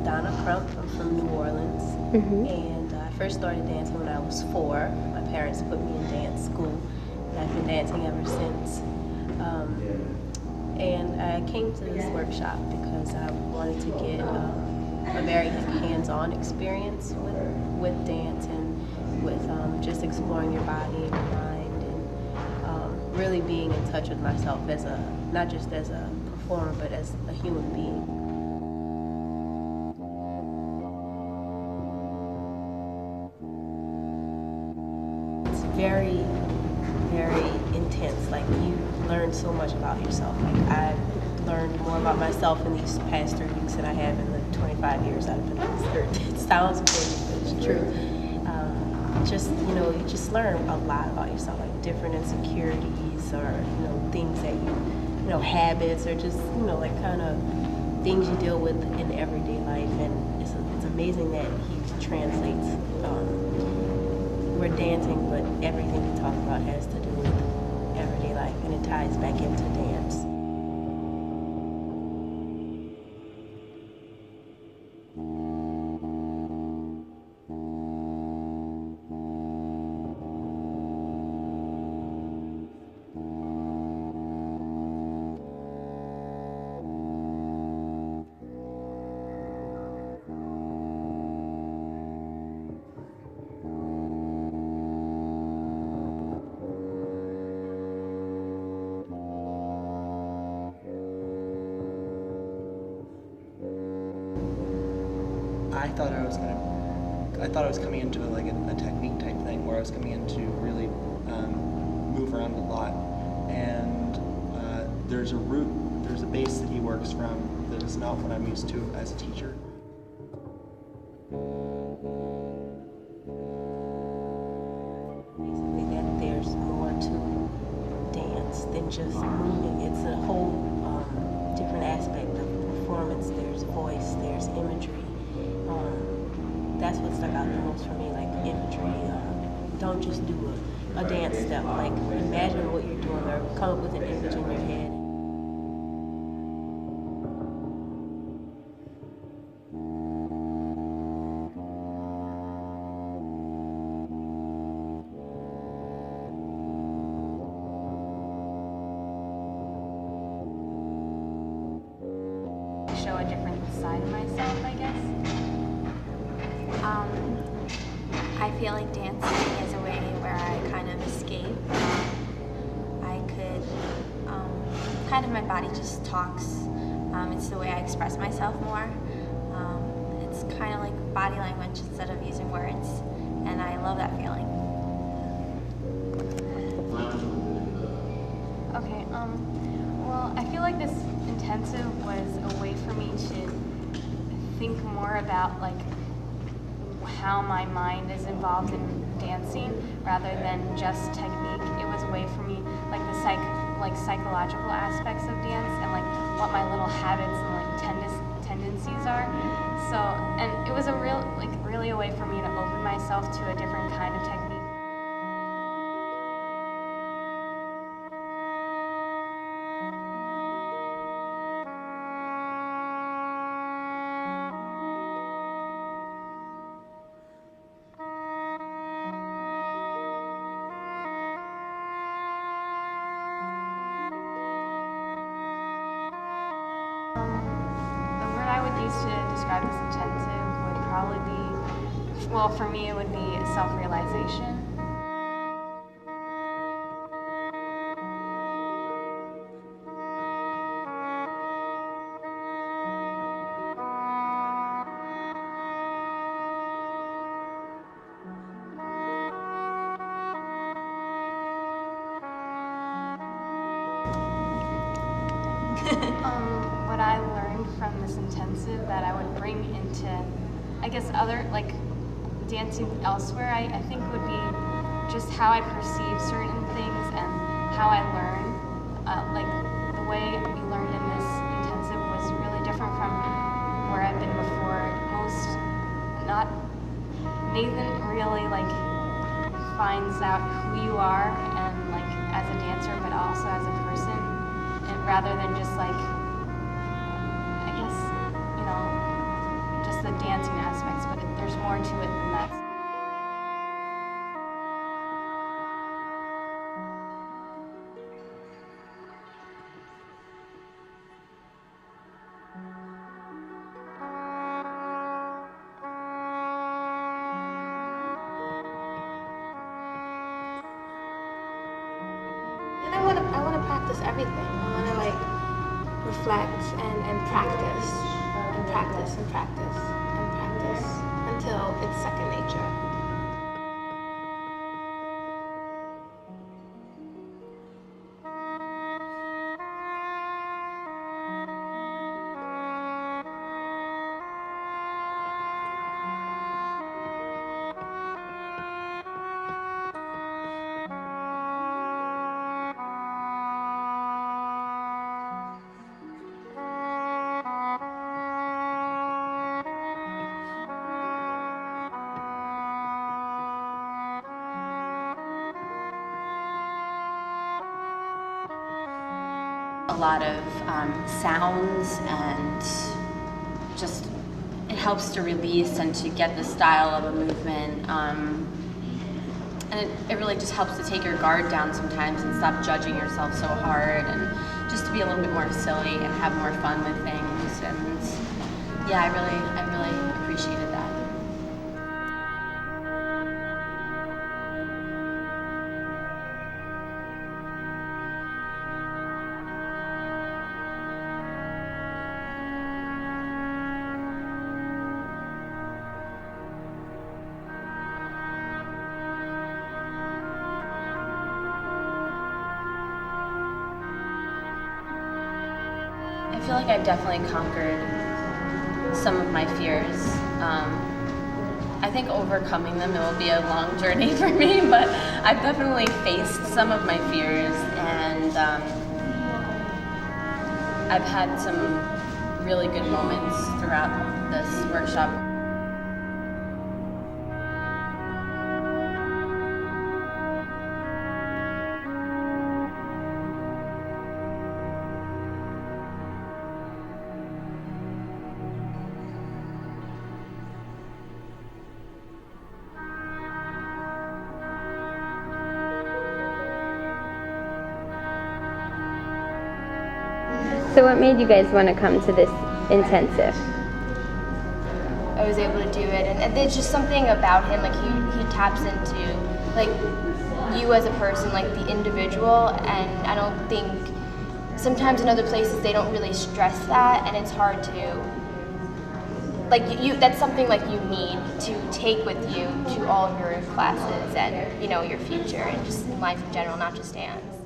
I'm from New Orleans, and I first started dancing when I was 4. My parents put me in dance school, and I've been dancing ever since. And I came to this workshop because I wanted to get a very hands-on experience with dance and with just exploring your body and your mind, and really being in touch with myself as not just as a performer, but as a human being. It's very, very intense. Like, you learn so much about yourself. Like, I've learned more about myself in these past 3 weeks than I have in the 25 years I've been on this earth. It sounds crazy, but it's true. You just learn a lot about yourself, like different insecurities or, things that habits, or just, like kind of things you deal with in everyday life. And it's amazing that he translates. We're dancing, but everything we talk about has to do with everyday life, and it ties back into dance. I thought I was coming into like a technique type thing, where I was coming in to really move around a lot. And there's a base that he works from that is not what I'm used to as a teacher. Basically, that there's more to dance than just moving. It's a whole different aspect of performance. There's voice, there's imagery. That's what stuck out the most for me, like imagery. Don't just do a dance step. Like, imagine what you're doing, or come up with an image in your head. Show a different side of myself, I guess. I feel like dancing is a way where I kind of escape. I could, kind of my body just talks. It's the way I express myself more. It's kind of like body language instead of using words, and I love that feeling. Okay, well, I feel like this intensive was a way for me to think more about, like, how my mind is involved in dancing rather than just technique. It was a way for me, like the psychological aspects of dance, and like what my little habits and like tendencies are. So, and it was really a way for me to open myself to a different kind of technique. To describe this intensive would probably be, well, for me it would be self-realization. What I learned from this intensive that I would bring into, I guess, other, like, dancing elsewhere, I think would be just how I perceive certain things and how I learn. Like, the way we learned in this intensive was really different from where I've been before. Nathan really, like, finds out who you are, and, like, as a dancer, but also as a person, and rather than just, like, I guess, just dancing aspects, but there's more to it than that. And I want to practice everything. I want to like reflect and practice and practice and practice and practice until it's second nature. A lot of sounds, and just it helps to release and to get the style of a movement, and it really just helps to take your guard down sometimes and stop judging yourself so hard, and just to be a little bit more silly and have more fun with things. And yeah, I really appreciated that. I feel like I've definitely conquered some of my fears. I think overcoming them, it will be a long journey for me, but I've definitely faced some of my fears, and I've had some really good moments throughout this workshop. So what made you guys want to come to this intensive? I was able to do it, and there's just something about him, like he taps into like you as a person, like the individual, and I don't think sometimes in other places they don't really stress that, and it's hard to like that's something like you need to take with you to all of your classes and your future and just in life in general, not just dance.